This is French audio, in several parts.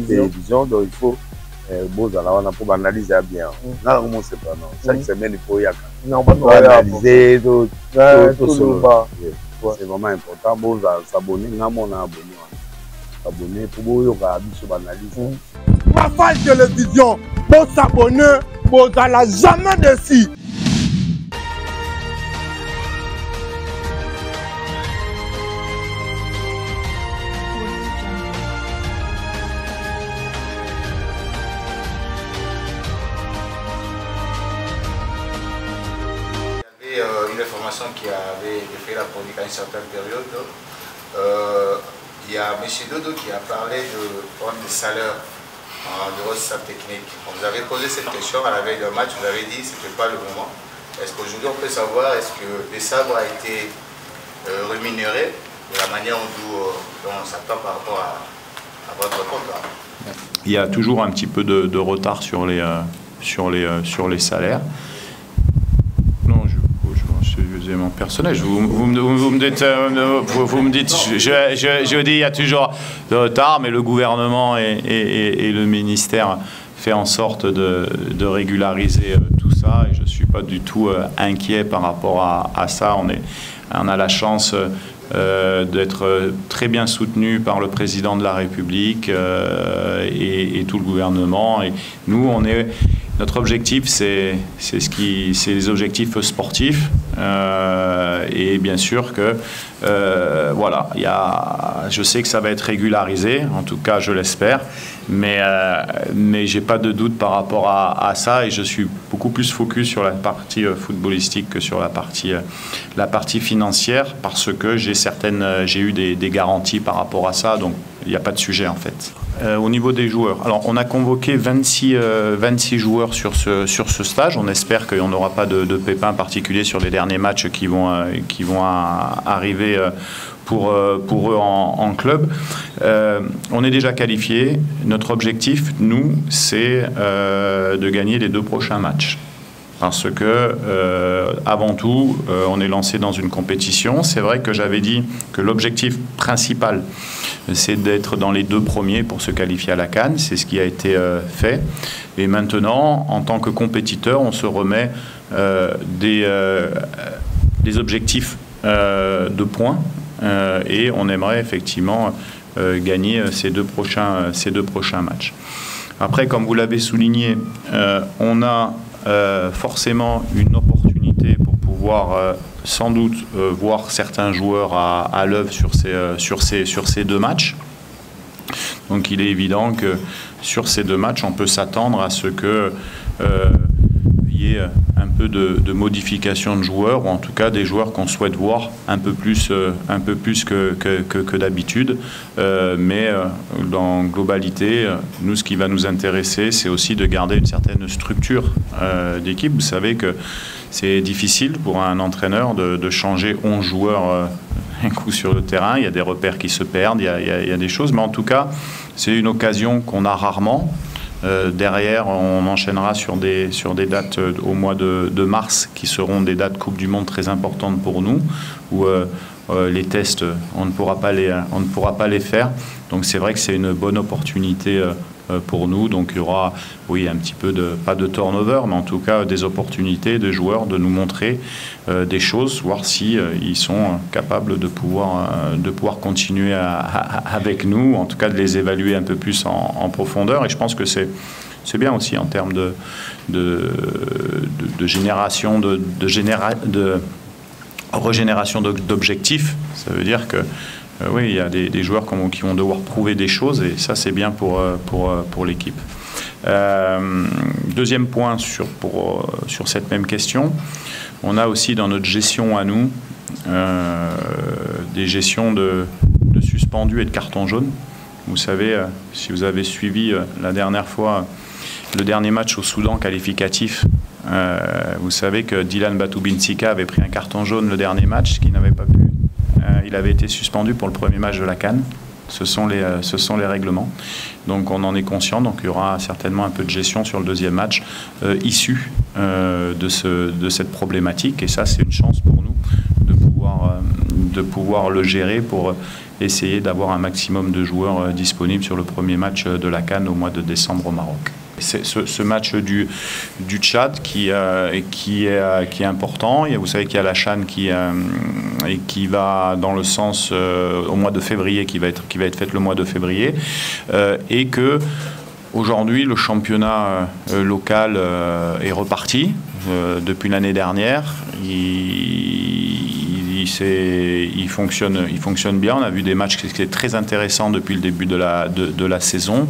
télévision, donc il faut pour analyser bien. Là, comment c'est pas non. Chaque semaine, il faut y aller. Non, pas analyser, c'est vraiment important. Bon, s'abonner, on a abonné pour vous analyser. Rafale Télévision, pour s'abonner, vous n'allez jamais déçu. Une information qui avait fait la chronique à une certaine période. Il y a M. Dodo qui a parlé des salaires de votre staff technique. On vous avait posé cette question à la veille d'un match, vous avez dit que ce n'était pas le moment. Est-ce qu'aujourd'hui on peut savoir, est-ce que les sabres a été rémunéré de la manière dont on s'attend par rapport à votre contrat? Il y a toujours un petit peu de retard sur les salaires. Mon personnage, vous me dites, je dis, il y a toujours de retard, mais le gouvernement et le ministère fait en sorte de régulariser tout ça, et je ne suis pas du tout inquiet par rapport à ça. On a la chance d'être très bien soutenu par le président de la République et tout le gouvernement, et nous, notre objectif, c'est les objectifs sportifs, et bien sûr que voilà, je sais que ça va être régularisé, en tout cas je l'espère, mais j'ai pas de doute par rapport à ça, et je suis beaucoup plus focus sur la partie footballistique que sur la partie financière, parce que j'ai eu des garanties par rapport à ça, donc il n'y a pas de sujet en fait. Au niveau des joueurs, alors on a convoqué 26 joueurs sur ce stage. On espère qu'il n'y aura pas de pépins particuliers sur les derniers matchs qui vont arriver pour eux en club. On est déjà qualifiés. Notre objectif, nous, c'est de gagner les 2 prochains matchs. Parce que, avant tout, on est lancé dans une compétition. C'est vrai que j'avais dit que l'objectif principal, c'est d'être dans les 2 premiers pour se qualifier à la CAN. C'est ce qui a été fait. Et maintenant, en tant que compétiteur, on se remet des objectifs de points. Et on aimerait effectivement gagner ces deux prochains matchs. Après, comme vous l'avez souligné, on a forcément une opportunité pour pouvoir sans doute voir certains joueurs à l'œuvre sur ces 2 matchs. Donc il est évident que sur ces 2 matchs, on peut s'attendre à ce que y ait un peu de modification de joueurs, ou en tout cas des joueurs qu'on souhaite voir un peu plus que d'habitude. Mais dans globalité, nous, ce qui va nous intéresser, c'est aussi de garder une certaine structure d'équipe. Vous savez que c'est difficile pour un entraîneur de changer 11 joueurs un coup sur le terrain. Il y a des repères qui se perdent, il y a des choses, mais en tout cas, c'est une occasion qu'on a rarement. Derrière, on enchaînera sur des dates au mois de mars qui seront des dates Coupe du Monde très importantes pour nous, où les tests, on ne pourra pas les faire. Donc c'est vrai que c'est une bonne opportunité pour nous. Donc il y aura, oui, un petit peu pas de turnover, mais en tout cas des opportunités de joueurs de nous montrer des choses, voir si ils sont capables de pouvoir continuer avec nous, en tout cas de les évaluer un peu plus en profondeur. Et je pense que c'est bien aussi en termes de génération de régénération d'objectifs. Ça veut dire que oui, il y a des joueurs qui vont devoir prouver des choses, et ça c'est bien pour l'équipe. Deuxième point sur cette même question, on a aussi dans notre gestion à nous des gestions de suspendus et de cartons jaunes. Vous savez, si vous avez suivi la dernière fois le dernier match au Soudan qualificatif, vous savez que Dylan Batoubinsika avait pris un carton jaune le dernier match, qu'il n'avait pas pu. Il avait été suspendu pour le premier match de la CAN. Ce sont les règlements. Donc on en est conscient. Donc il y aura certainement un peu de gestion sur le deuxième match issu de cette problématique. Et ça, c'est une chance pour nous de pouvoir le gérer pour essayer d'avoir un maximum de joueurs disponibles sur le premier match de la CAN au mois de décembre au Maroc. C'est ce match du Tchad qui est important. Vous savez qu'il y a la CHAN qui va dans le sens au mois de février, qui va être faite le mois de février, et que aujourd'hui le championnat local est reparti depuis l'année dernière. Il fonctionne bien. On a vu des matchs qui étaient très intéressants depuis le début de la saison,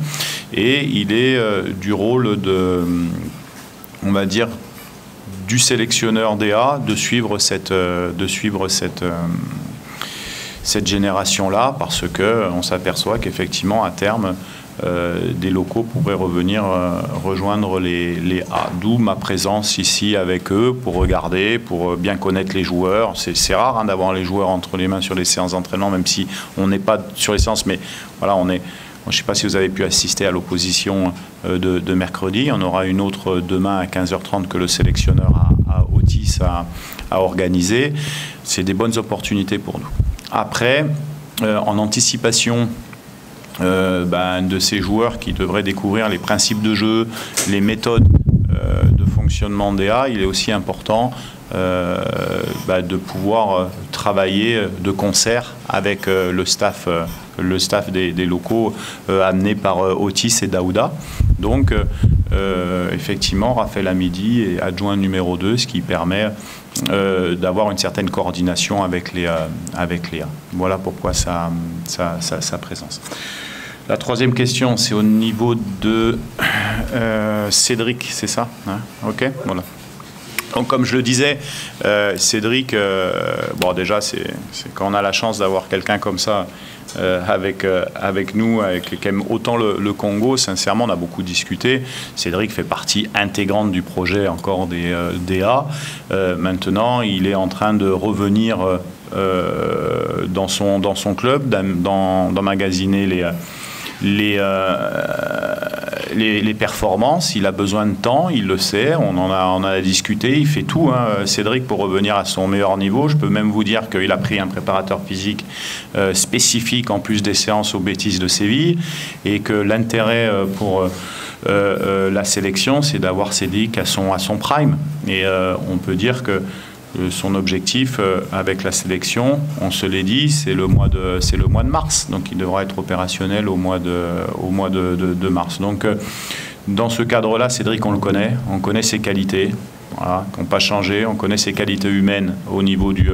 et il est du rôle on va dire, du sélectionneur DA de suivre cette génération-là, parce qu'on s'aperçoit qu'effectivement, à terme, des locaux pourraient revenir rejoindre les A. D'où ma présence ici avec eux pour regarder, pour bien connaître les joueurs. C'est rare d'avoir les joueurs entre les mains sur les séances d'entraînement, même si on n'est pas sur les séances, mais voilà, je ne sais pas si vous avez pu assister à l'opposition de mercredi. On aura une autre demain à 15h30 que le sélectionneur à Otis a organisé. C'est des bonnes opportunités pour nous. Après, en anticipation de ces joueurs qui devraient découvrir les principes de jeu, les méthodes de fonctionnement DA, il est aussi important de pouvoir travailler de concert avec le staff des locaux amené par Otis et Daouda. Donc effectivement, Raphaël Hamidi est adjoint numéro 2, ce qui permet d'avoir une certaine coordination avec les A. Voilà pourquoi sa présence. La troisième question, c'est au niveau de Cédric, c'est ça, hein? Ok, voilà. Donc, comme je le disais, Cédric, déjà, c'est quand on a la chance d'avoir quelqu'un comme ça avec nous, qui aime autant le Congo. Sincèrement, on a beaucoup discuté. Cédric fait partie intégrante du projet encore des DA. Maintenant, il est en train de revenir dans son club, d'emmagasiner les performances. Il a besoin de temps, il le sait, on en a discuté, il fait tout, Cédric, pour revenir à son meilleur niveau. Je peux même vous dire qu'il a pris un préparateur physique spécifique en plus des séances aux Betis de Séville, et que l'intérêt pour la sélection, c'est d'avoir Cédric à son prime. Et on peut dire que son objectif avec la sélection, on se l'est dit, c'est le mois de mars. Donc il devra être opérationnel au mois de mars. Donc dans ce cadre-là, Cédric, on connaît ses qualités, voilà, qui n'ont pas changé, on connaît ses qualités humaines au niveau du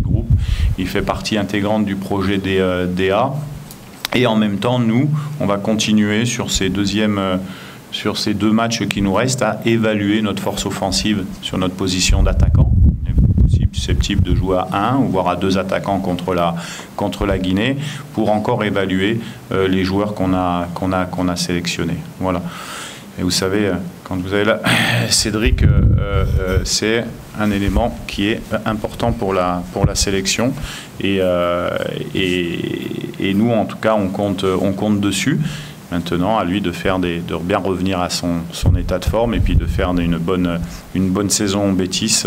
groupe. Il fait partie intégrante du projet des DA. Et en même temps, nous, on va continuer sur ces deux matchs qui nous restent à évaluer notre force offensive sur notre position d'attaquant. Susceptible de jouer à 1 ou voire à 2 attaquants contre la Guinée, pour encore évaluer les joueurs qu'on a sélectionnés. Voilà. Et vous savez, quand vous avez là, Cédric, c'est un élément qui est important pour la sélection, et nous, en tout cas, on compte dessus. Maintenant, à lui de bien revenir à son état de forme, et puis de faire une bonne saison en Betis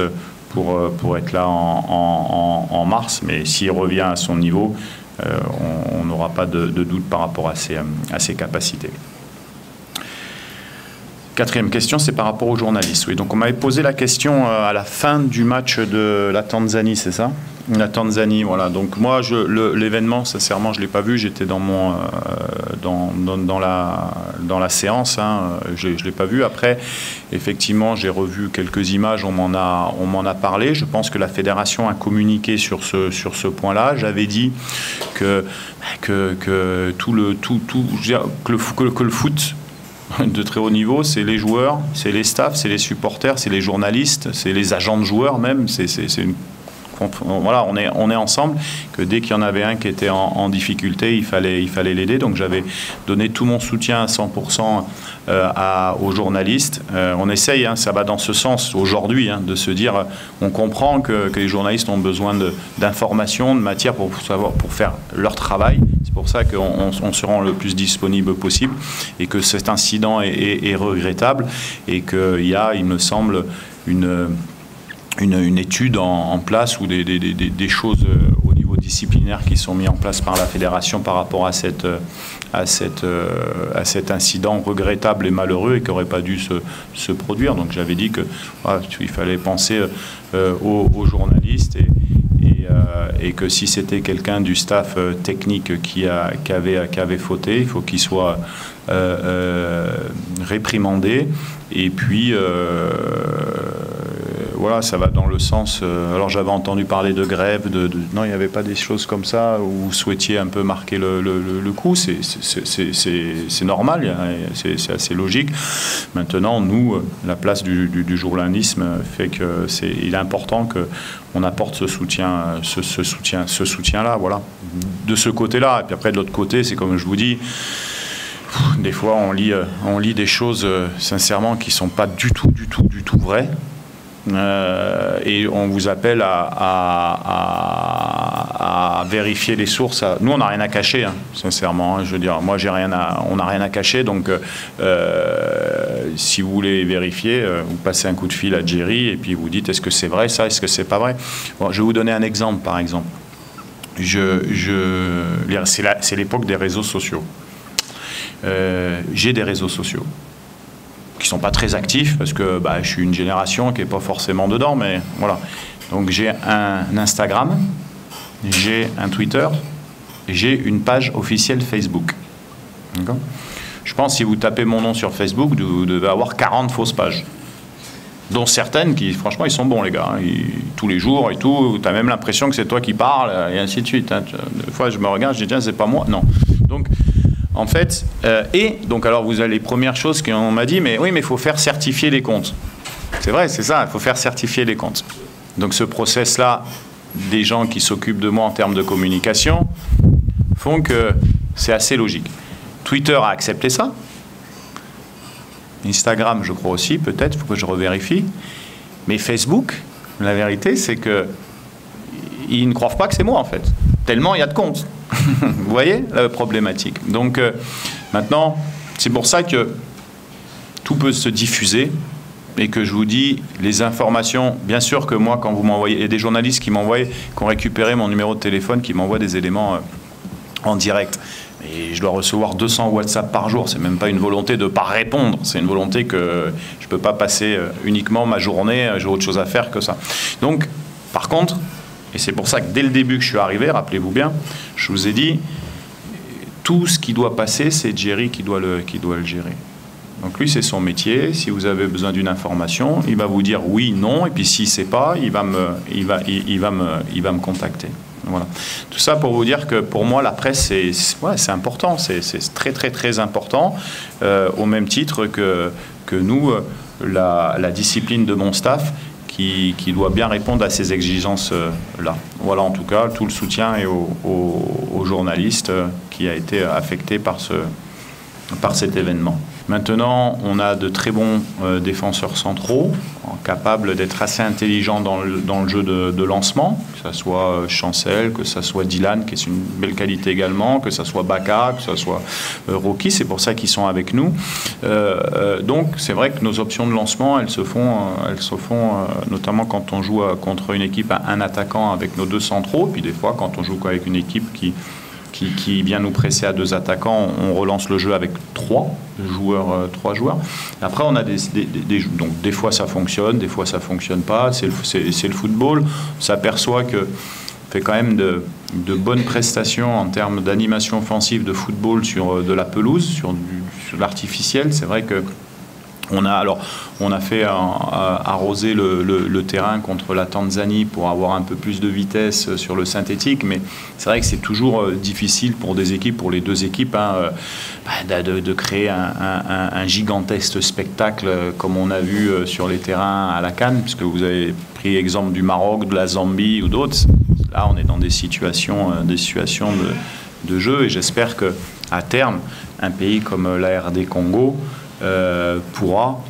pour être là en mars. Mais s'il revient à son niveau, on n'aura pas de doute par rapport à ses capacités. Quatrième question, c'est par rapport aux journalistes. Oui, donc on m'avait posé la question à la fin du match de la Tanzanie, c'est ça ? La Tanzanie, voilà. Donc moi, l'événement, sincèrement, je ne l'ai pas vu. J'étais dans la séance. Je ne l'ai pas vu. Après, effectivement, j'ai revu quelques images. On m'en a parlé. Je pense que la fédération a communiqué sur ce point-là. J'avais dit que le foot de très haut niveau, c'est les joueurs, c'est les staffs, c'est les supporters, c'est les journalistes, c'est les agents de joueurs même. Voilà, on est ensemble, que dès qu'il y en avait un qui était en difficulté, il fallait l'aider. Donc j'avais donné tout mon soutien à 100% aux journalistes. On essaye, ça va dans ce sens aujourd'hui, de se dire, on comprend que les journalistes ont besoin d'informations, de matière pour faire leur travail. C'est pour ça qu'on se rend le plus disponible possible, et que cet incident est regrettable, et qu'il y a, il me semble, une étude en place, ou des choses au niveau niveaux disciplinaires qui sont mis en place par la fédération par rapport à cet incident regrettable et malheureux et qui n'aurait pas dû se produire. Donc j'avais dit qu'il fallait penser aux journalistes et que si c'était quelqu'un du staff technique qui avait fauté, il faut qu'il soit réprimandé. Et puis voilà, ça va dans le sens... alors j'avais entendu parler de grève, non, il n'y avait pas des choses comme ça où vous souhaitiez un peu marquer le coup. C'est normal, c'est assez logique. Maintenant, nous, la place du journalisme fait que il est important qu'on apporte ce soutien-là, voilà. De ce côté-là. Et puis après, de l'autre côté, c'est comme je vous dis, des fois, on lit des choses, sincèrement, qui ne sont pas du tout vraies. Et on vous appelle à vérifier les sources. Nous, on n'a rien à cacher, hein, sincèrement. Hein, je veux dire, moi, on n'a rien à cacher. Donc, si vous voulez vérifier, vous passez un coup de fil à Jerry et puis vous dites est-ce que c'est vrai ça, est-ce que c'est pas vrai. Bon, je vais vous donner un exemple, par exemple. C'est l'époque des réseaux sociaux. J'ai des réseaux sociaux qui ne sont pas très actifs parce que je suis une génération qui n'est pas forcément dedans, mais voilà. Donc j'ai un Instagram, j'ai un Twitter, j'ai une page officielle Facebook. Je pense que si vous tapez mon nom sur Facebook, vous devez avoir 40 fausses pages, dont certaines qui, franchement, ils sont bons, les gars. Hein. Tous les jours et tout, tu as même l'impression que c'est toi qui parles, et ainsi de suite. Hein. Des fois, je me regarde, je dis, tiens, c'est pas moi. Non. Donc, en fait, alors vous avez les premières choses qu'on m'a dit, mais oui, mais il faut faire certifier les comptes. C'est vrai, c'est ça, il faut faire certifier les comptes. Donc ce process-là, des gens qui s'occupent de moi en termes de communication, font que c'est assez logique. Twitter a accepté ça. Instagram, je crois aussi, peut-être, il faut que je revérifie. Mais Facebook, la vérité, c'est qu'ils ne croient pas que c'est moi, en fait. Tellement il y a de comptes. Vous voyez la problématique. Donc maintenant, c'est pour ça que tout peut se diffuser et que je vous dis, les informations, bien sûr que moi, quand vous m'envoyez, il y a des journalistes qui m'envoient, qui ont récupéré mon numéro de téléphone, qui m'envoient des éléments en direct. Et je dois recevoir 200 WhatsApp par jour. C'est même pas une volonté de ne pas répondre. C'est une volonté que je ne peux pas passer uniquement ma journée, j'ai autre chose à faire que ça. Donc, par contre, et c'est pour ça que dès le début que je suis arrivé, rappelez-vous bien, je vous ai dit, tout ce qui doit passer, c'est Jerry qui doit le gérer. Donc lui, c'est son métier. Si vous avez besoin d'une information, il va vous dire oui, non, et puis s'il ne sait pas, il va me contacter. Voilà. Tout ça pour vous dire que pour moi, la presse, c'est important, c'est très très très important, au même titre que nous, la discipline de mon staff, qui doit bien répondre à ces exigences-là. Voilà, en tout cas, tout le soutien est aux journalistes qui a été affecté par cet événement. Maintenant, on a de très bons défenseurs centraux, capables d'être assez intelligents dans le jeu de lancement, que ce soit Chancel, que ce soit Dylan, qui est une belle qualité également, que ce soit Baka, que ce soit Rocky, c'est pour ça qu'ils sont avec nous. Donc, c'est vrai que nos options de lancement, elles se font notamment quand on joue contre une équipe à un attaquant avec nos deux centraux, puis des fois, quand on joue avec une équipe qui vient nous presser à deux attaquants, on relance le jeu avec trois joueurs. Après, on a donc des fois ça fonctionne, des fois ça fonctionne pas. C'est le football. On s'aperçoit que fait quand même de bonnes prestations en termes d'animation offensive de football sur de la pelouse, sur l'artificiel. C'est vrai que on a fait arroser le terrain contre la Tanzanie pour avoir un peu plus de vitesse sur le synthétique, mais c'est vrai que c'est toujours difficile pour des équipes, pour les deux équipes, de créer un gigantesque spectacle comme on a vu sur les terrains à la CAN, puisque vous avez pris l'exemple du Maroc, de la Zambie ou d'autres. Là, on est dans des situations de jeu, et j'espère qu'à terme, un pays comme la RD Congo pourra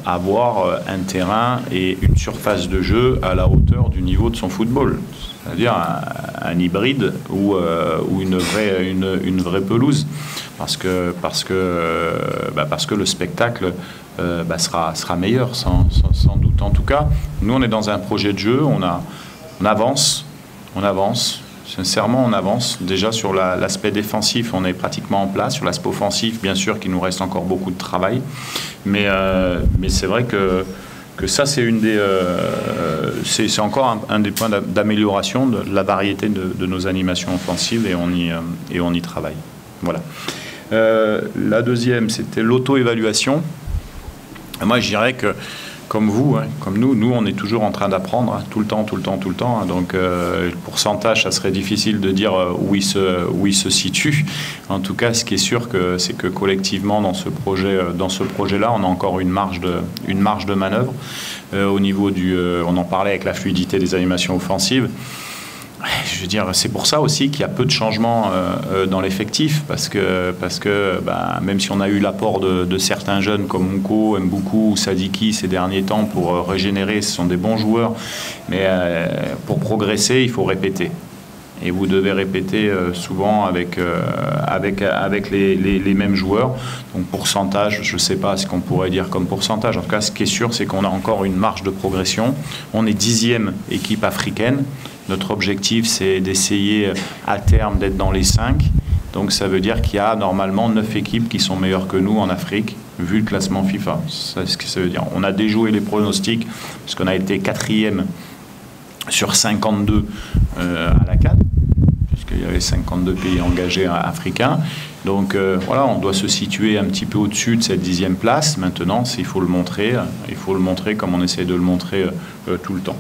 avoir un terrain et une surface de jeu à la hauteur du niveau de son football, c'est-à-dire un hybride ou une vraie pelouse, parce que le spectacle sera meilleur sans doute. En tout cas, nous on est dans un projet de jeu, on avance, Sincèrement, on avance. Déjà sur l'aspect défensif, on est pratiquement en place. Sur l'aspect offensif, bien sûr qu'il nous reste encore beaucoup de travail. Mais c'est vrai que ça, c'est c'est encore un des points d'amélioration de la variété de nos animations offensives et on y travaille. Voilà. La deuxième, c'était l'auto-évaluation. Moi, je dirais que comme vous, hein, comme nous, on est toujours en train d'apprendre, hein, tout le temps. Hein, donc, le pourcentage, ça serait difficile de dire où il se situe. En tout cas, ce qui est sûr, c'est que collectivement, dans ce projet-là, on a encore une marge de manœuvre au niveau on en parlait avec la fluidité des animations offensives. Je veux dire, c'est pour ça aussi qu'il y a peu de changements dans l'effectif, parce que même si on a eu l'apport de certains jeunes comme Mouko, Mboukou ou Sadiki ces derniers temps pour régénérer, ce sont des bons joueurs, mais pour progresser, il faut répéter. Et vous devez répéter souvent avec les mêmes joueurs. Donc pourcentage, je ne sais pas ce qu'on pourrait dire comme pourcentage. En tout cas, ce qui est sûr, c'est qu'on a encore une marge de progression. On est 10e équipe africaine. Notre objectif, c'est d'essayer à terme d'être dans les 5. Donc ça veut dire qu'il y a normalement 9 équipes qui sont meilleures que nous en Afrique, vu le classement FIFA. C'est ce que ça veut dire. On a déjoué les pronostics, parce qu'on a été 4e sur 52 à la CAN, puisqu'il y avait 52 pays engagés africains. Donc voilà, on doit se situer un petit peu au-dessus de cette 10e place. Maintenant, il faut le montrer comme on essaie de le montrer tout le temps.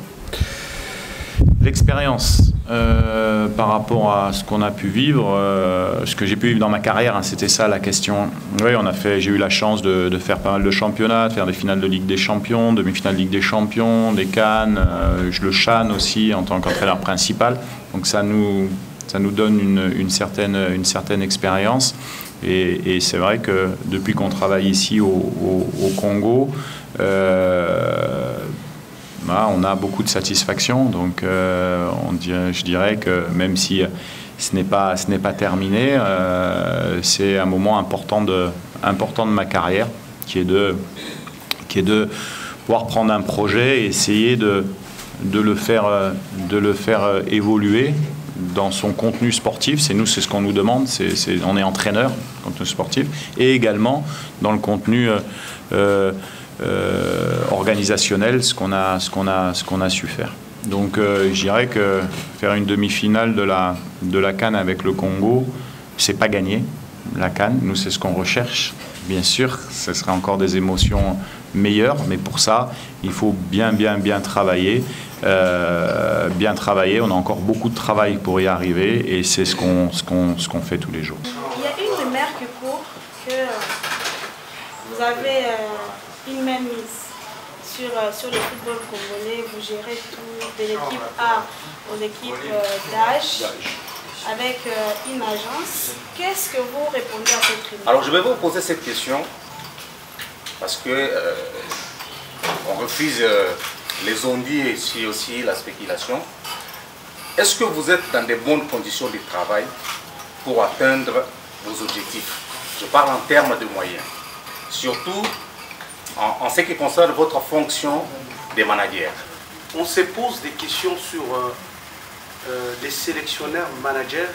L'expérience par rapport à ce qu'on a pu vivre, ce que j'ai pu vivre dans ma carrière, hein, c'était ça la question. Oui, j'ai eu la chance de faire pas mal de championnats, de faire des finales de Ligue des Champions, demi-finales de Ligue des Champions, des Cannes, le CHAN aussi en tant qu'entraîneur principal. Donc ça nous donne une certaine expérience. Et c'est vrai que depuis qu'on travaille ici au Congo, on a beaucoup de satisfaction, donc je dirais que même si ce n'est pas terminé, c'est un moment important de ma carrière qui est de pouvoir prendre un projet et essayer de le faire évoluer dans son contenu sportif. C'est ce qu'on nous demande, on est entraîneur, contenu sportif, et également dans le contenu organisationnel, ce qu'on a su faire. Donc je dirais que faire une demi-finale de la CAN avec le Congo, c'est pas gagné. La CAN, nous, c'est ce qu'on recherche. Bien sûr, ce serait encore des émotions meilleures, mais pour ça, il faut bien travailler. On a encore beaucoup de travail pour y arriver, et c'est ce qu'on fait tous les jours. Il y a une remarque pour que vous avez une même mise sur le football congolais. Vous gérez tout, de l'équipe A aux équipes d'âge, avec une agence. Qu'est-ce que vous répondez à cette remarque? Alors je vais vous poser cette question parce que on refuse les on-dit et aussi la spéculation. Est-ce que vous êtes dans de bonnes conditions de travail pour atteindre vos objectifs? Je parle en termes de moyens, surtout en ce qui concerne votre fonction de manager. On se pose des questions sur les sélectionneurs managers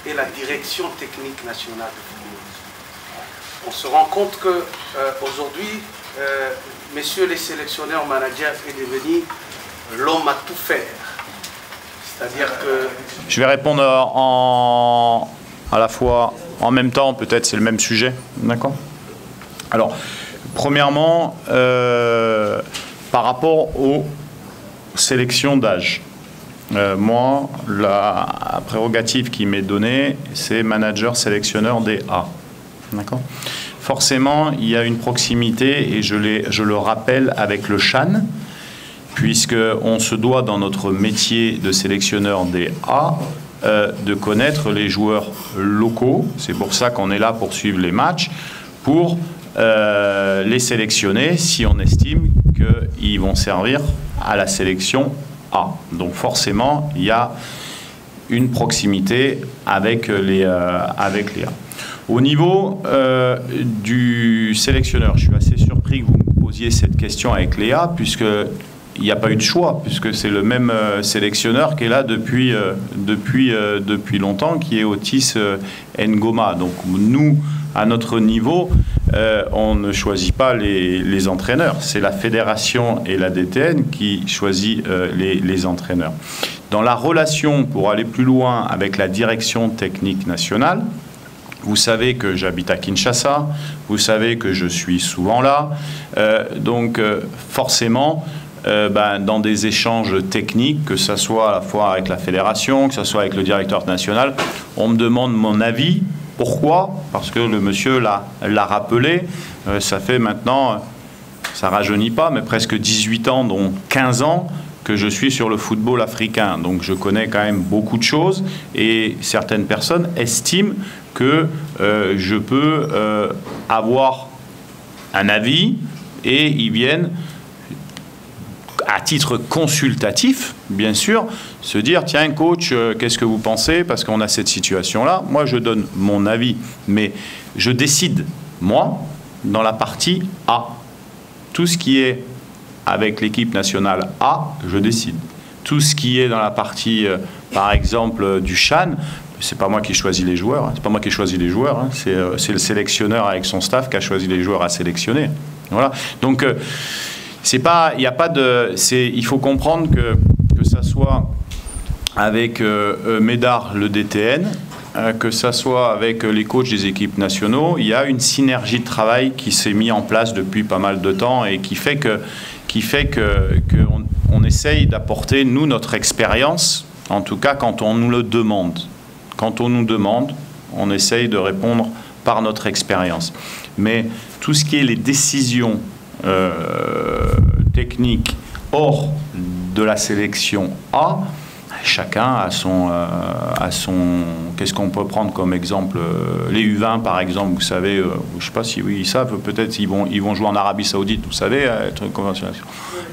et la direction technique nationale de football. On se rend compte que aujourd'hui, messieurs les sélectionneurs managers est devenu l'homme à tout faire. C'est-à-dire que... Je vais répondre à la fois en même temps, peut-être c'est le même sujet, d'accord? Alors, premièrement, par rapport aux sélections d'âge, moi, la prérogative qui m'est donnée, c'est manager sélectionneur des A. D'accord ? Forcément, il y a une proximité, et je le rappelle, avec le CHAN, puisqu'on se doit, dans notre métier de sélectionneur des A, de connaître les joueurs locaux. C'est pour ça qu'on est là pour suivre les matchs, pour les sélectionner si on estime qu'ils vont servir à la sélection A. Donc forcément, il y a une proximité avec les A. Au niveau du sélectionneur, je suis assez surpris que vous me posiez cette question avec Léa, puisque il n'y a pas eu de choix, puisque c'est le même sélectionneur qui est là depuis longtemps, qui est Otis Ngoma. Donc nous, à notre niveau, on ne choisit pas les entraîneurs. C'est la fédération et la DTN qui choisit les entraîneurs. Dans la relation, pour aller plus loin, avec la direction technique nationale, vous savez que j'habite à Kinshasa, vous savez que je suis souvent là, donc forcément, dans des échanges techniques, que ce soit à la fois avec la fédération, que ce soit avec le directeur national, on me demande mon avis. Pourquoi? Parce que le monsieur l'a rappelé, ça fait maintenant, ça rajeunit pas, mais presque 18 ans, dont 15 ans, que je suis sur le football africain. Donc je connais quand même beaucoup de choses et certaines personnes estiment que je peux avoir un avis et ils viennent, à titre consultatif, bien sûr, se dire, tiens, coach, qu'est-ce que vous pensez? Parce qu'on a cette situation-là. Moi, je donne mon avis, mais je décide, moi, dans la partie A. Tout ce qui est avec l'équipe nationale A, je décide. Tout ce qui est dans la partie, par exemple, du CHAN, c'est pas moi qui choisis les joueurs. Hein. C'est pas moi qui choisis les joueurs. Hein. C'est le sélectionneur avec son staff qui a choisi les joueurs à sélectionner. Voilà. Donc, c'est pas, il y a pas de, il faut comprendre que ça soit avec Médard, le DTN, que ça soit avec les coachs des équipes nationaux, il y a une synergie de travail qui s'est mise en place depuis pas mal de temps et qui fait que on essaye d'apporter, nous, notre expérience, en tout cas quand on nous le demande. Quand on nous demande, on essaye de répondre par notre expérience. Mais tout ce qui est les décisions techniques hors de la sélection A, chacun a son qu'est-ce qu'on peut prendre comme exemple? Les U20 par exemple, vous savez, je ne sais pas si ils savent, peut-être ils vont jouer en Arabie Saoudite, vous savez,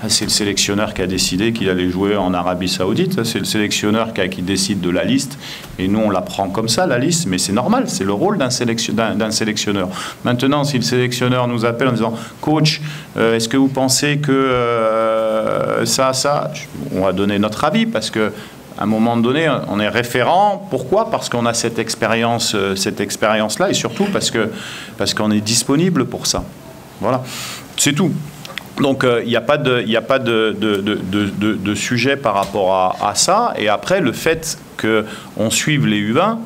c'est le sélectionneur qui a décidé qu'il allait jouer en Arabie Saoudite, c'est le sélectionneur qui décide de la liste, et nous on la prend comme ça, la liste, mais c'est normal, c'est le rôle d'un sélectionneur. Maintenant, si le sélectionneur nous appelle en disant, coach, est-ce que vous pensez que ça, on va donner notre avis, parce que à un moment donné, on est référent. Pourquoi? Parce qu'on a cette expérience-là, et surtout parce qu'on est disponible pour ça. Voilà, c'est tout. Donc, il n'y a pas de sujet par rapport à ça. Et après, le fait qu'on suive les U20,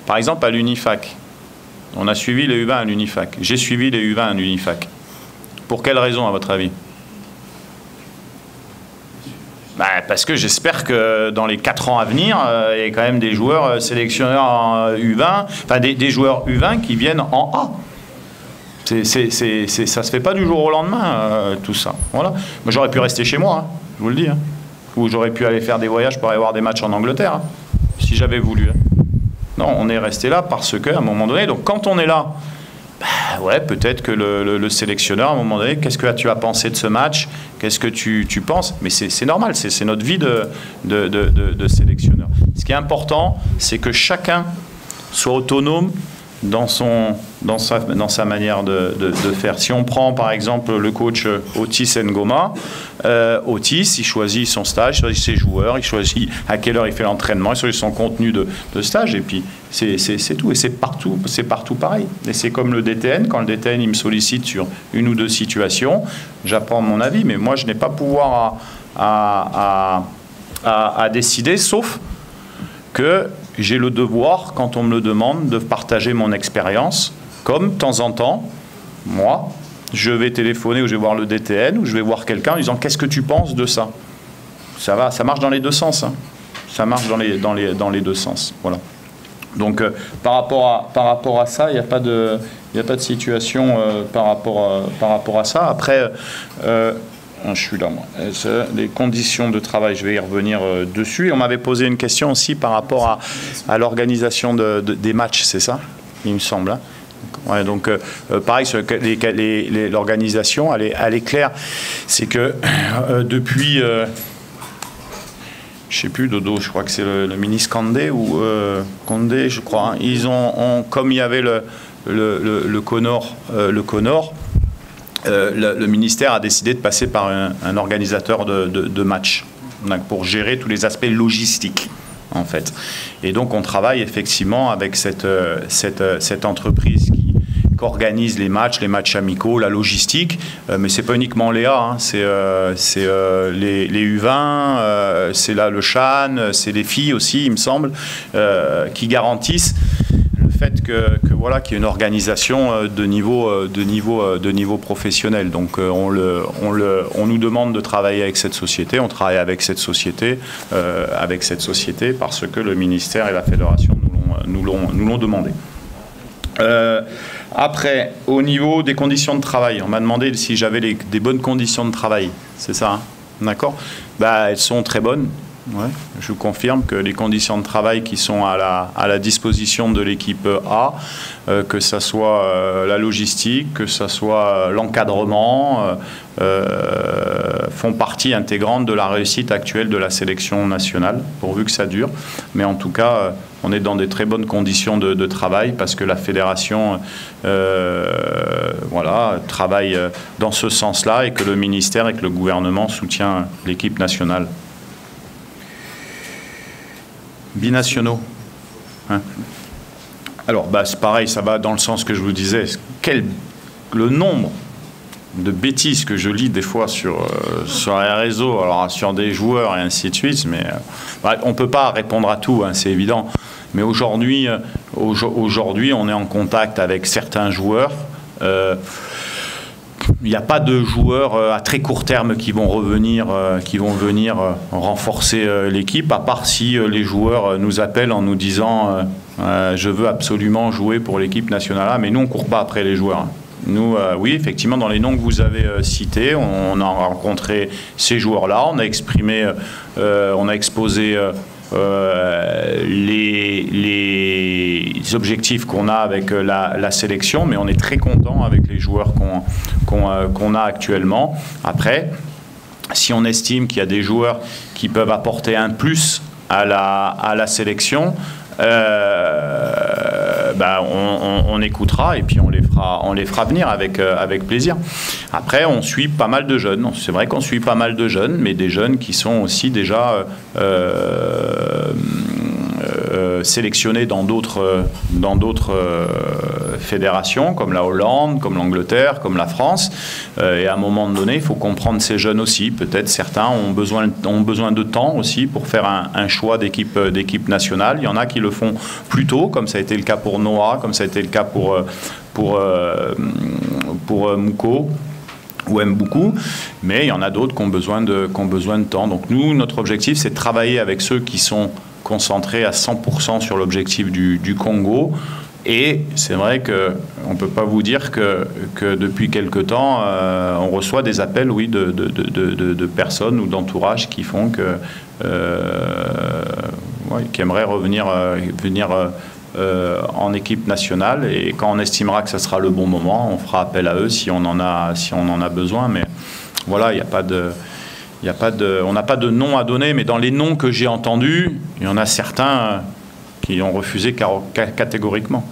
par exemple à l'Unifac, on a suivi les U20 à l'Unifac. J'ai suivi les U20 à l'Unifac. Pour quelle raison, à votre avis? Parce que j'espère que dans les 4 ans à venir, il y a quand même des joueurs sélectionneurs en U20, enfin des joueurs U20 qui viennent en A. Ça ne se fait pas du jour au lendemain, tout ça. Voilà. Moi, j'aurais pu rester chez moi, hein, je vous le dis. Hein. Ou j'aurais pu aller faire des voyages pour aller voir des matchs en Angleterre, hein, si j'avais voulu. Hein. Non, on est resté là parce qu'à un moment donné, donc quand on est là, ouais, peut-être que le sélectionneur, à un moment donné, qu'est-ce que tu as pensé de ce match? Qu'est-ce que tu penses? Mais c'est normal, c'est notre vie de sélectionneur. Ce qui est important, c'est que chacun soit autonome dans sa manière de faire. Si on prend par exemple le coach Otis Ngoma, Otis, il choisit son stage, il choisit ses joueurs, il choisit à quelle heure il fait l'entraînement, il choisit son contenu de stage, et puis c'est tout. Et c'est partout pareil. Et c'est comme le DTN, quand le DTN il me sollicite sur une ou deux situations, j'apprends mon avis, mais moi je n'ai pas pouvoir à décider, sauf que j'ai le devoir, quand on me le demande, de partager mon expérience, comme de temps en temps, moi, je vais téléphoner ou je vais voir le DTN ou je vais voir quelqu'un en disant « Qu'est-ce que tu penses de ça ?» Ça marche dans les deux sens. Hein. Ça marche dans les deux sens. Voilà. Donc, par rapport à ça, il n'y a pas de situation par rapport à ça. Après, je suis là, moi. Les conditions de travail, je vais y revenir dessus. Et on m'avait posé une question aussi par rapport à l'organisation des matchs, c'est ça, il me semble. Hein. Ouais, donc, pareil, l'organisation, elle est claire. C'est que depuis, je ne sais plus, Dodo, je crois que c'est le ministre Condé, ou Condé, je crois. Hein, ils ont, comme il y avait le Connor, le ministère a décidé de passer par un organisateur de match pour gérer tous les aspects logistiques, en fait. Et donc, on travaille effectivement avec cette entreprise qui organise les matchs amicaux, la logistique, mais c'est pas uniquement Léa, hein, c'est les U20, c'est là le CHAN, c'est les filles aussi, il me semble, qui garantissent le fait que voilà, qu'il y ait une organisation de niveau professionnel. Donc on nous demande de travailler avec cette société, on travaille avec cette société parce que le ministère et la fédération nous l'ont demandé. Après, au niveau des conditions de travail, on m'a demandé si j'avais des bonnes conditions de travail. C'est ça, hein, d'accord ? Bah, elles sont très bonnes. Ouais, je vous confirme que les conditions de travail qui sont à la disposition de l'équipe A, que ce soit la logistique, que ce soit l'encadrement, font partie intégrante de la réussite actuelle de la sélection nationale, pourvu que ça dure. Mais en tout cas, on est dans des très bonnes conditions de travail parce que la fédération voilà, travaille dans ce sens-là et que le ministère et que le gouvernement soutient l'équipe nationale. Binationaux. Hein. Alors, bah, c'est pareil, ça va dans le sens que je vous disais. Le nombre de bêtises que je lis des fois sur les réseaux, alors sur des joueurs et ainsi de suite, mais on ne peut pas répondre à tout, hein, c'est évident. Mais aujourd'hui, on est en contact avec certains joueurs. Il n'y a pas de joueurs à très court terme qui vont venir renforcer l'équipe, à part si les joueurs nous appellent en nous disant je veux absolument jouer pour l'équipe nationale A, mais nous on ne court pas après les joueurs. Nous, oui, effectivement, dans les noms que vous avez cités, on a rencontré ces joueurs-là, on a exprimé, on a exposé les objectifs qu'on a avec la sélection, mais on est très content avec les joueurs qu'on a actuellement. Après, si on estime qu'il y a des joueurs qui peuvent apporter un plus à la sélection, bah on écoutera et puis on les fera venir avec plaisir. Après, on suit pas mal de jeunes. C'est vrai qu'on suit pas mal de jeunes, mais des jeunes qui sont aussi déjà sélectionnés dans d'autres fédérations, comme la Hollande, comme l'Angleterre, comme la France. Et à un moment donné, il faut comprendre ces jeunes aussi. Peut-être certains ont besoin de temps aussi pour faire un choix d'équipe nationale. Il y en a qui le font plus tôt, comme ça a été le cas pour Noah, comme ça a été le cas pour Mouko ou Mboukou, mais il y en a d'autres qui ont besoin de temps. Donc nous, notre objectif, c'est de travailler avec ceux qui sont concentrés à 100% sur l'objectif du Congo. Et c'est vrai qu'on ne peut pas vous dire que depuis quelque temps, on reçoit des appels, oui, de personnes ou d'entourages qui font qui aimeraient venir en équipe nationale. Et quand on estimera que ça sera le bon moment, on fera appel à eux si on en a besoin. Mais voilà, il n'y a pas de... on n'a pas de nom à donner, mais dans les noms que j'ai entendus, il y en a certains qui ont refusé catégoriquement.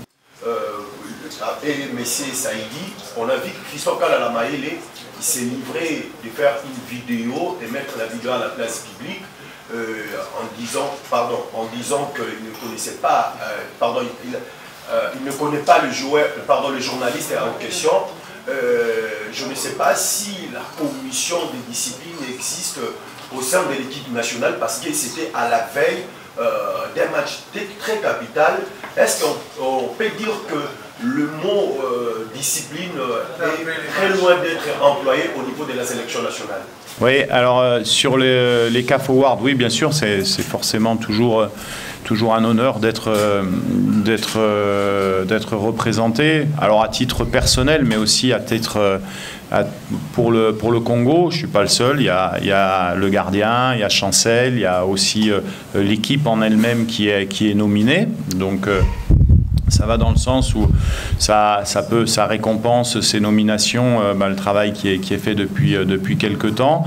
Et M. Saïdi, on a vu que Christophe Kalala-Maele, il s'est livré de faire une vidéo, de mettre la vidéo à la place publique, en disant qu'il ne connaissait pas, il ne connaît pas le journaliste en question. Je ne sais pas si la commission des disciplines existe au sein de l'équipe nationale, parce que c'était à la veille d'un match très capital. Est-ce qu'on peut dire que le mot discipline est très loin d'être employé au niveau de la sélection nationale? Oui, alors sur les CAF Awards, oui, bien sûr, c'est forcément toujours un honneur d'être représenté. Alors à titre personnel, mais aussi à titre pour le Congo. Je ne suis pas le seul. Il y a le gardien, il y a Chancel, il y a aussi l'équipe en elle-même qui est nominée. Donc ça va dans le sens où ça récompense ces nominations, le travail qui est fait depuis quelques temps.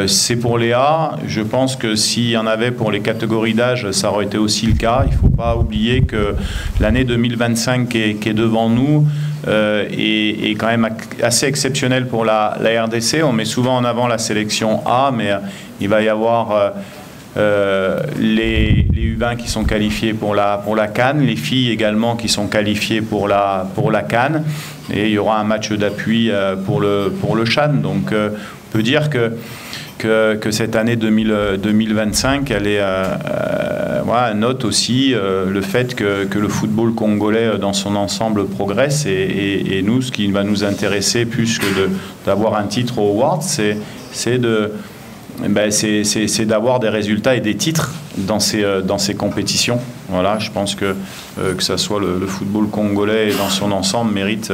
C'est pour Léa. Je pense que s'il y en avait pour les catégories d'âge, ça aurait été aussi le cas. Il ne faut pas oublier que l'année 2025 qui est devant nous, est quand même assez exceptionnel pour la RDC. On met souvent en avant la sélection A, mais il va y avoir les U20 qui sont qualifiés pour la CAN, les filles également qui sont qualifiées pour la CAN, et il y aura un match d'appui pour le CHAN. Donc on peut dire que cette année 2025, elle note aussi le fait que le football congolais dans son ensemble progresse, et nous, ce qui va nous intéresser plus que d'avoir un titre au Awards, c'est d'avoir des résultats et des titres dans ces compétitions. Voilà, je pense que ça soit le football congolais dans son ensemble mérite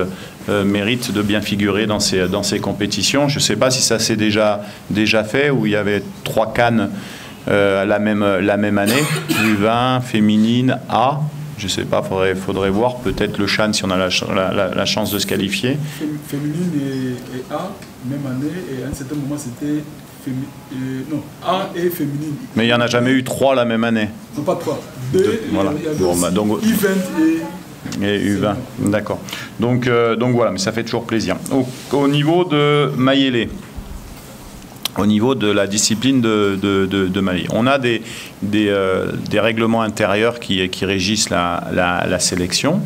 de bien figurer dans ces compétitions. Je ne sais pas si ça s'est déjà fait, où il y avait 3 CAN la même année, U20, féminine, A. Je ne sais pas, faudrait voir, peut-être le CHAN si on a la chance de se qualifier. Féminine et A, même année, et à un certain moment c'était A et féminine. Mais il n'y en a jamais eu 3 la même année. Non, pas 3. Voilà. Donc, U20 et U20, d'accord. Donc voilà, mais ça fait toujours plaisir. Au niveau de Mayele, au niveau de la discipline de Mayele, on a des règlements intérieurs qui régissent la sélection.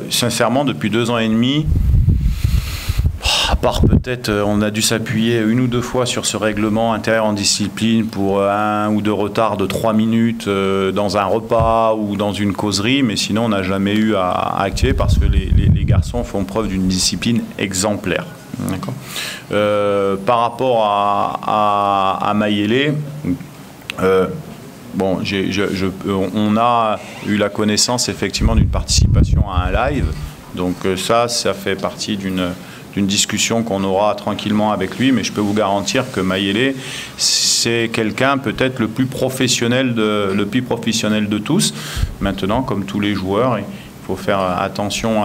Sincèrement, depuis 2 ans et demi, à part peut-être, on a dû s'appuyer 1 ou 2 fois sur ce règlement intérieur en discipline pour 1 ou 2 retards de 3 minutes dans un repas ou dans une causerie, mais sinon on n'a jamais eu à activer parce que les garçons font preuve d'une discipline exemplaire. D'accord. Par rapport à Mayele, bon, on a eu la connaissance effectivement d'une participation à un live, donc ça fait partie d'une discussion qu'on aura tranquillement avec lui, mais je peux vous garantir que Mayele, c'est quelqu'un peut-être le plus professionnel de tous. Maintenant, comme tous les joueurs, il faut faire attention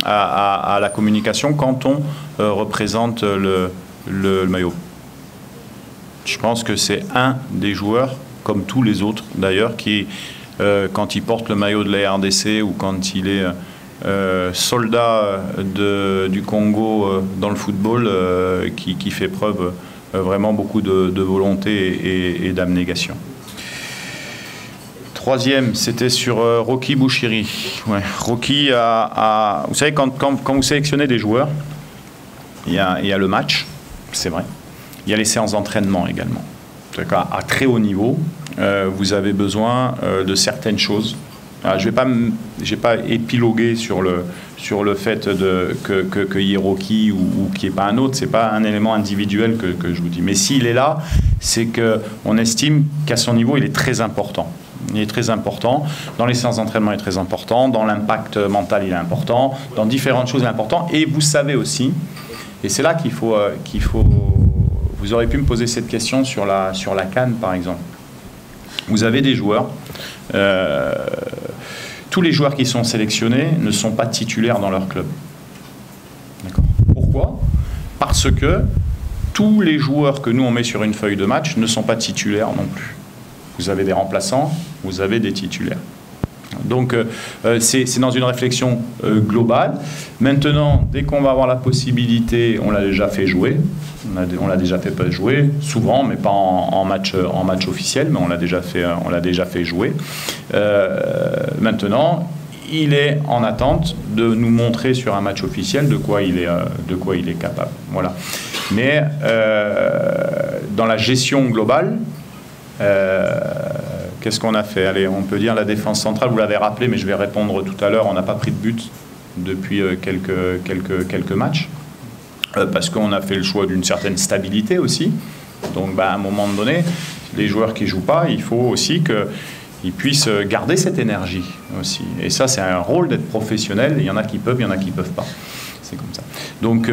à la communication quand on représente le maillot. Je pense que c'est un des joueurs, comme tous les autres d'ailleurs, qui, quand il porte le maillot de la RDC ou quand il est soldat du Congo dans le football, qui fait preuve vraiment beaucoup de volonté et d'abnégation. Troisième, c'était sur Rocky Bouchiri. Ouais, Rocky vous savez, quand vous sélectionnez des joueurs, il y a le match, c'est vrai. Il y a les séances d'entraînement également. À très haut niveau, vous avez besoin de certaines choses. Alors, je vais pas épiloguer sur le fait que y ait Rocky ou qu'il n'y ait pas un autre. C'est pas un élément individuel que je vous dis. Mais s'il est là, c'est qu'on estime qu'à son niveau, il est très important. Il est très important. Dans les séances d'entraînement, il est très important. Dans l'impact mental, il est important. Dans différentes choses, il est important. Et vous savez aussi, et c'est là qu'il faut. Vous auriez pu me poser cette question sur la CAN, par exemple. Vous avez des joueurs. Tous les joueurs qui sont sélectionnés ne sont pas titulaires dans leur club. D'accord. Pourquoi ? Parce que tous les joueurs que nous on met sur une feuille de match ne sont pas titulaires non plus. Vous avez des remplaçants, vous avez des titulaires. Donc c'est dans une réflexion globale. Maintenant, dès qu'on va avoir la possibilité, on l'a déjà fait jouer. On l'a déjà fait jouer, souvent, mais pas en match officiel, mais on l'a déjà fait jouer. Maintenant, il est en attente de nous montrer sur un match officiel de quoi il est capable. Voilà. Mais dans la gestion globale, qu'est-ce qu'on a fait ? Allez, on peut dire la défense centrale, vous l'avez rappelé, mais je vais répondre tout à l'heure, on n'a pas pris de but depuis quelques matchs. Parce qu'on a fait le choix d'une certaine stabilité aussi. Donc à un moment donné, les joueurs qui ne jouent pas, il faut aussi qu'ils puissent garder cette énergie aussi. Et ça, c'est un rôle d'être professionnel. Il y en a qui peuvent, il y en a qui ne peuvent pas. C'est comme ça. Donc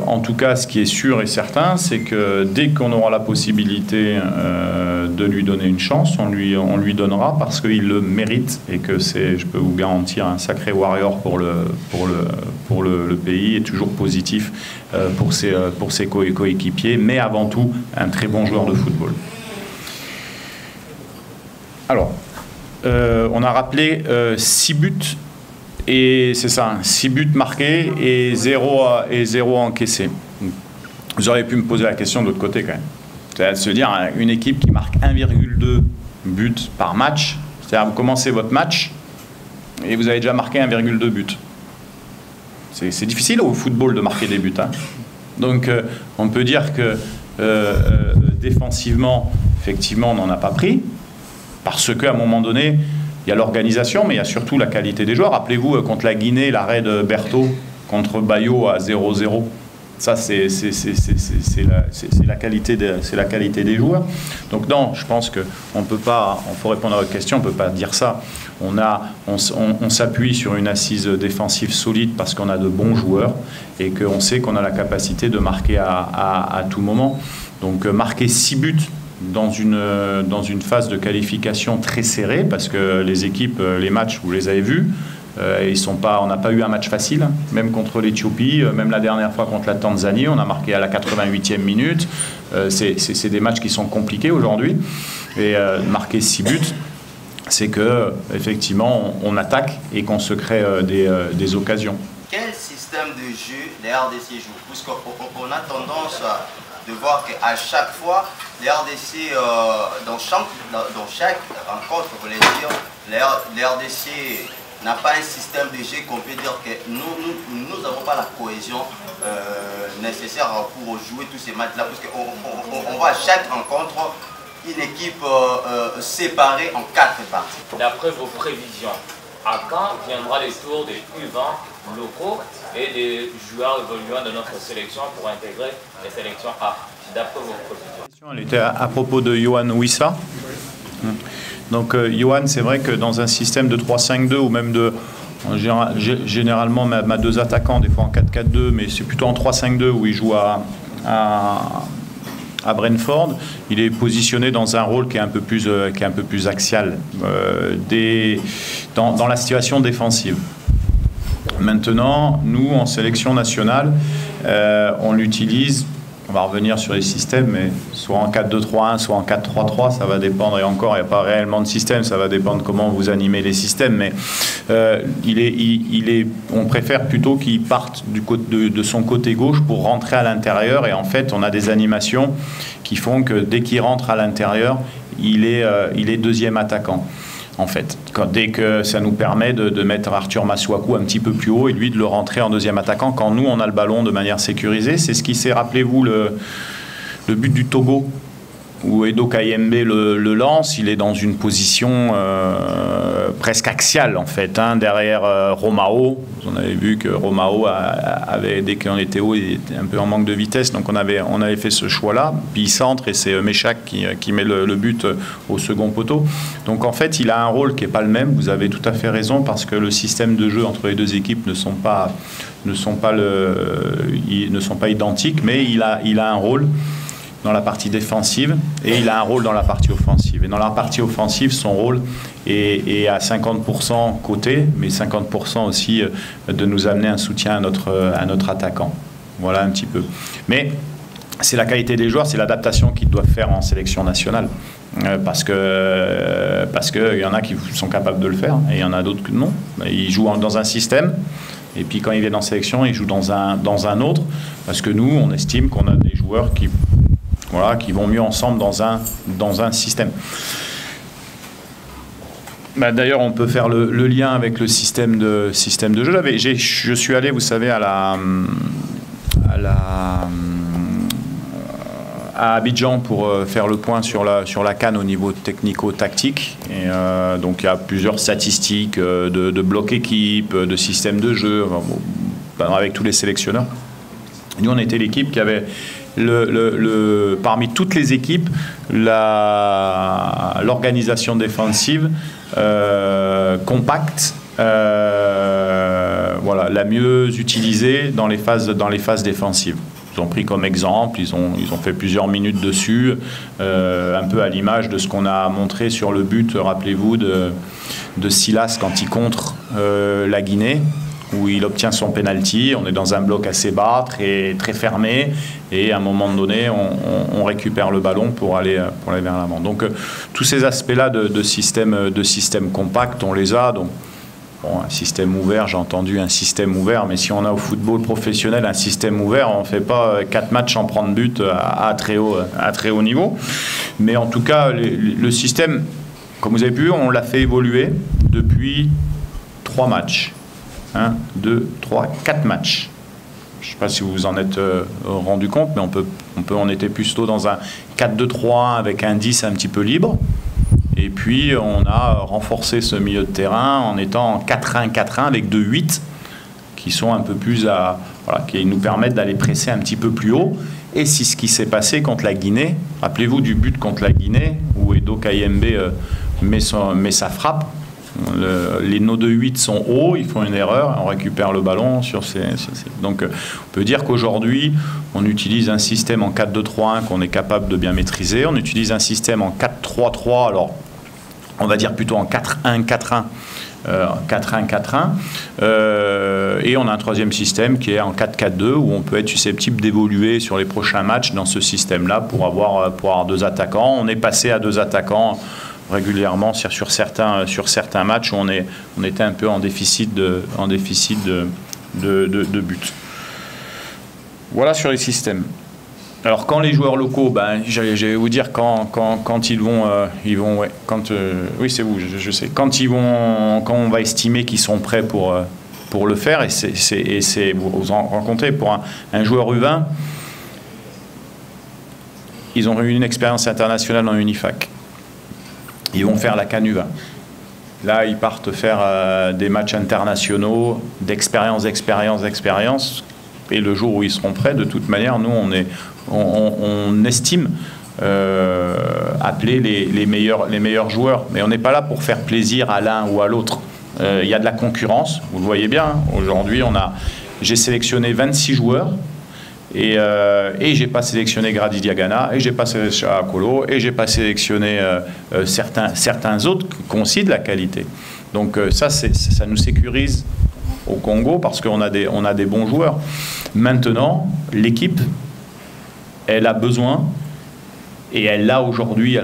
en tout cas, ce qui est sûr et certain, c'est que dès qu'on aura la possibilité de lui donner une chance, on lui donnera parce qu'il le mérite et que c'est, je peux vous garantir, un sacré warrior pour le pays et toujours positif pour ses coéquipiers, mais avant tout un très bon joueur de football. Alors, on a rappelé 6 buts Et c'est ça, 6 buts marqués et 0 encaissés. Vous auriez pu me poser la question de l'autre côté quand même. C'est-à-dire de se dire, une équipe qui marque 1,2 buts par match, c'est-à-dire vous commencez votre match et vous avez déjà marqué 1,2 buts. C'est difficile au football de marquer des buts. Hein. Donc on peut dire que défensivement, effectivement, on n'en a pas pris, parce qu'à un moment donné, il y a l'organisation, mais il y a surtout la qualité des joueurs. Rappelez-vous, contre la Guinée, l'arrêt de Berthaud contre Bayo à 0-0. Ça, c'est la qualité des joueurs. Donc non, je pense qu'on peut pas, il faut répondre à votre question, on ne peut pas dire ça. On s'appuie sur une assise défensive solide parce qu'on a de bons joueurs et qu'on sait qu'on a la capacité de marquer à tout moment. Donc marquer 6 buts dans une phase de qualification très serrée, parce que les équipes, les matchs, vous les avez vus, on n'a pas eu un match facile, même contre l'Éthiopie, même la dernière fois contre la Tanzanie, on a marqué à la 88e minute. C'est des matchs qui sont compliqués aujourd'hui. Et marquer 6 buts, c'est que effectivement on attaque et qu'on se crée des occasions. Quel système de jeu les RDC jouent? Parce qu'on a tendance de voir qu'à chaque fois, les RDC, dans chaque rencontre, les RDC n'a pas un système de jeu qu'on peut dire que nous n'avons pas la cohésion nécessaire pour jouer tous ces matchs-là, parce qu'on voit à chaque rencontre une équipe séparée en 4 parties. D'après vos prévisions, à quand viendra le tour des U20 locaux et des joueurs évoluant de notre sélection pour intégrer les sélections A, d'après vos prévisions? Elle était à propos de Yohan Wissa. Donc Yohan, c'est vrai que dans un système de 3-5-2 ou même généralement ma 2 attaquants, des fois en 4-4-2, mais c'est plutôt en 3-5-2 où il joue à Brentford, il est positionné dans un rôle qui est un peu plus axial dans la situation défensive. Maintenant, nous, en sélection nationale, on l'utilise, on va revenir sur les systèmes, mais soit en 4-2-3-1, soit en 4-3-3, ça va dépendre, et encore, il n'y a pas réellement de système, ça va dépendre comment vous animez les systèmes, mais on préfère plutôt qu'il parte de son côté gauche pour rentrer à l'intérieur, et en fait, on a des animations qui font que dès qu'il rentre à l'intérieur, il est deuxième attaquant. En fait, dès que ça nous permet de mettre Arthur Masuaku un petit peu plus haut et lui de le rentrer en deuxième attaquant quand nous on a le ballon de manière sécurisée. C'est ce qui s'est, rappelez-vous, le but du Togo où Edo Kayembe le lance. Il est dans une position presque axiale en fait, hein, derrière Romao. On avait vu que Romao dès qu'on était haut, il était un peu en manque de vitesse, donc on avait fait ce choix-là. Puis il centre et c'est Meshak qui met le but au second poteau. Donc en fait, il a un rôle qui n'est pas le même. Vous avez tout à fait raison, parce que le système de jeu entre les deux équipes ne sont pas identiques, mais il a un rôle dans la partie défensive et il a un rôle dans la partie offensive. Et dans la partie offensive, son rôle est à 50% côté, mais 50% aussi de nous amener un soutien à notre attaquant. Voilà un petit peu. Mais c'est la qualité des joueurs, c'est l'adaptation qu'ils doivent faire en sélection nationale. Parce que y en a qui sont capables de le faire et il y en a d'autres que non. Ils jouent dans un système. Et puis quand ils viennent en sélection, ils jouent dans un autre. Parce que nous, on estime qu'on a des joueurs qui vont mieux ensemble dans un système. D'ailleurs, on peut faire le lien avec le système de jeu. Je suis allé, vous savez, à Abidjan pour faire le point sur la CAN au niveau technico-tactique. Et donc il y a plusieurs statistiques de blocs équipe, de système de jeu, avec tous les sélectionneurs. Nous, on était l'équipe qui avait parmi toutes les équipes l'organisation défensive compacte, la mieux utilisée dans les phases défensives. Ils ont pris comme exemple, ils ont fait plusieurs minutes dessus, un peu à l'image de ce qu'on a montré sur le but, rappelez-vous, de Silas quand il contre la Guinée, où il obtient son penalty. On est dans un bloc assez bas, très fermé, et à un moment donné, on récupère le ballon pour aller vers l'avant. Donc tous ces aspects-là de système compact, on les a. Donc Bon, un système ouvert, j'ai entendu un système ouvert, mais si on a au football professionnel un système ouvert, on ne fait pas 4 matchs sans prendre but à très haut niveau. Mais en tout cas, le système, comme vous avez pu, on l'a fait évoluer depuis 3 matchs. 1, 2, 3, 4 matchs. Je ne sais pas si vous vous en êtes rendu compte, mais on était plutôt dans un 4-2-3-1 avec un 10 un petit peu libre. Et puis, on a renforcé ce milieu de terrain en étant en 4-1-4-1 avec 2-8 qui sont un peu plus qui nous permettent d'aller presser un petit peu plus haut. Et c'est ce qui s'est passé contre la Guinée. Rappelez-vous du but contre la Guinée où Edo Kayembe met sa frappe. Nos 2-8 sont hauts, ils font une erreur, on récupère le ballon sur ces. Donc, on peut dire qu'aujourd'hui, on utilise un système en 4-2-3-1 qu'on est capable de bien maîtriser. On utilise un système en 4-3-3, alors on va dire plutôt en 4-1-4-1. 4-1-4-1 et on a un troisième système qui est en 4-4-2 où on peut être susceptible d'évoluer sur les prochains matchs dans ce système-là pour avoir 2 attaquants. On est passé à 2 attaquants régulièrement sur certains matchs où on était un peu en déficit de buts. Voilà sur les systèmes. Alors quand les joueurs locaux, je vais vous dire quand ils vont oui c'est vous, je sais, quand on va estimer qu'ils sont prêts pour le faire, et vous en rencontrez pour un joueur U20, ils ont eu une expérience internationale en Unifac. Ils vont faire la CAN U20. Là, ils partent faire des matchs internationaux, d'expérience. Et le jour où ils seront prêts, de toute manière, nous, on estime appeler les meilleurs joueurs. Mais on n'est pas là pour faire plaisir à l'un ou à l'autre. Il y a de la concurrence, vous le voyez bien. Aujourd'hui, j'ai sélectionné 26 joueurs. Et j'ai pas sélectionné Grady Diagana, et j'ai pas sélectionné Akolo, et j'ai pas sélectionné certains autres qui ont aussi de la qualité. Donc ça nous sécurise au Congo parce qu'on a des bons joueurs. Maintenant, l'équipe, elle a besoin, et elle l'a aujourd'hui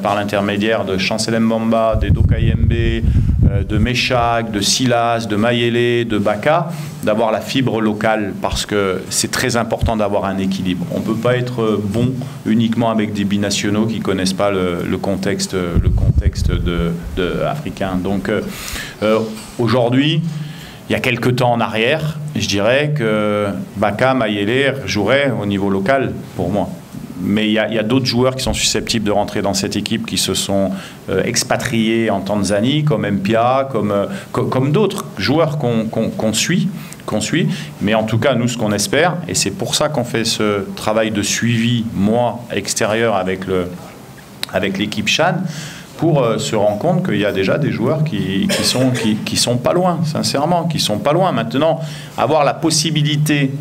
par l'intermédiaire de Chancel Mbamba, d'Edo Kayembe, de Meshak, de Silas, de Mayele, de Baka, d'avoir la fibre locale, parce que c'est très important d'avoir un équilibre. On ne peut pas être bon uniquement avec des binationaux qui ne connaissent pas le contexte africain. Donc aujourd'hui, il y a quelques temps en arrière, je dirais que Baka, Mayele joueraient au niveau local pour moi. Mais il y a d'autres joueurs qui sont susceptibles de rentrer dans cette équipe qui se sont expatriés en Tanzanie, comme Mpia, comme d'autres joueurs qu'on suit. Mais en tout cas, nous, ce qu'on espère, et c'est pour ça qu'on fait ce travail de suivi, extérieur avec l'équipe CHAN, pour se rendre compte qu'il y a déjà des joueurs qui sont pas loin, sincèrement, qui sont pas loin. Maintenant, avoir la possibilité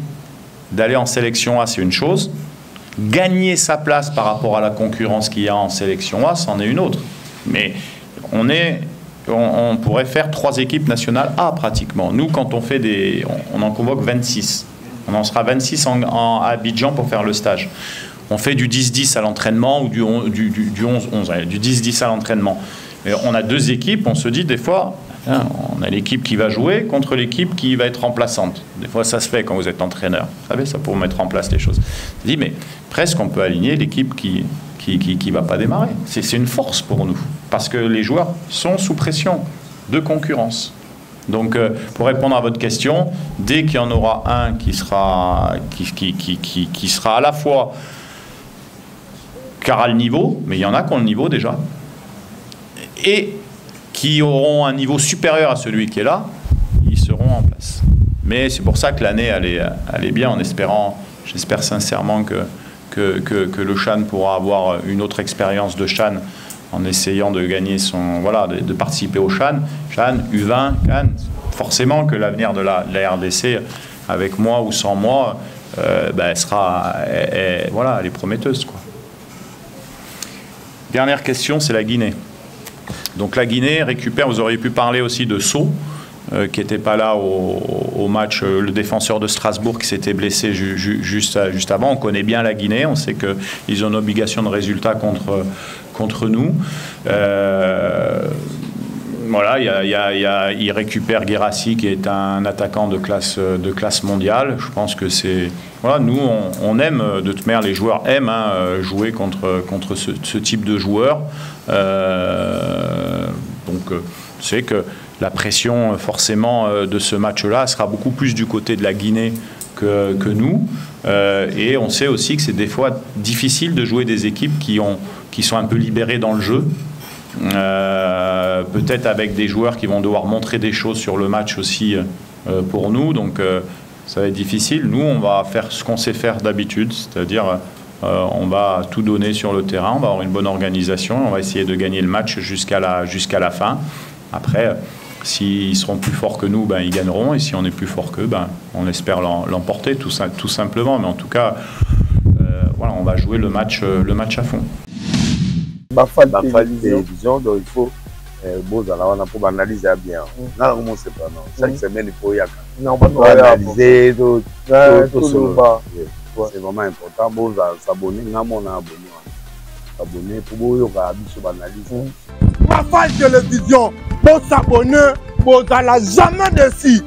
d'aller en sélection A, c'est une chose. Gagner sa place par rapport à la concurrence qu'il y a en sélection A, c'en est une autre. Mais on pourrait faire 3 équipes nationales A pratiquement. Nous, quand on fait on en convoque 26. On en sera 26 à Abidjan pour faire le stage. On fait du 10-10 à l'entraînement ou du 11-11, du 10-10 à l'entraînement. Et on a 2 équipes, on se dit des fois, on a l'équipe qui va jouer contre l'équipe qui va être remplaçante. Des fois, ça se fait quand vous êtes entraîneur. Vous savez, ça pour mettre en place les choses. Je dis, mais presque on peut aligner l'équipe qui va pas démarrer. C'est une force pour nous, parce que les joueurs sont sous pression de concurrence. Donc, pour répondre à votre question, dès qu'il y en aura un qui sera à la fois qui aura le niveau, mais il y en a qui ont le niveau déjà, et qui auront un niveau supérieur à celui qui est là, ils seront en place. Mais c'est pour ça que l'année elle est bien, en espérant, j'espère sincèrement que le CHAN pourra avoir une autre expérience de CHAN en essayant de gagner de participer au CHAN, U20, CAN. Forcément que l'avenir de la RDC, avec moi ou sans moi, elle est prometteuse, quoi. Dernière question, c'est la Guinée. Donc la Guinée récupère, vous auriez pu parler aussi de Sceaux, qui n'était pas là au match, le défenseur de Strasbourg qui s'était blessé juste avant. On connaît bien la Guinée, on sait qu'ils ont une obligation de résultat contre nous. Voilà, il récupère Guérassi qui est un attaquant de classe mondiale. Je pense que c'est... Voilà, nous, on aime, de toute manière, les joueurs aiment jouer contre ce type de joueurs. Donc, c'est que la pression, forcément, de ce match-là sera beaucoup plus du côté de la Guinée que nous. Et on sait aussi que c'est des fois difficile de jouer des équipes qui sont un peu libérées dans le jeu. Peut-être avec des joueurs qui vont devoir montrer des choses sur le match aussi pour nous, donc ça va être difficile. Nous, on va faire ce qu'on sait faire d'habitude, c'est-à-dire on va tout donner sur le terrain, on va avoir une bonne organisation, on va essayer de gagner le match jusqu'à la fin. Après, s'ils seront plus forts que nous, ben, ils gagneront, et si on est plus fort qu'eux, ben, on espère l'emporter tout simplement, mais en tout cas voilà, on va jouer le match à fond. Bafal télévision, donc il faut pour analyser bien. Là, comment c'est pas non. Chaque semaine, il faut y aller. Non, on va analyser tout. C'est vraiment important. Bon, s'abonner, on a abonné. Abonner pour vous, on va analyser. Bafal télévision, pour s'abonner, vous n'allez jamais déçu.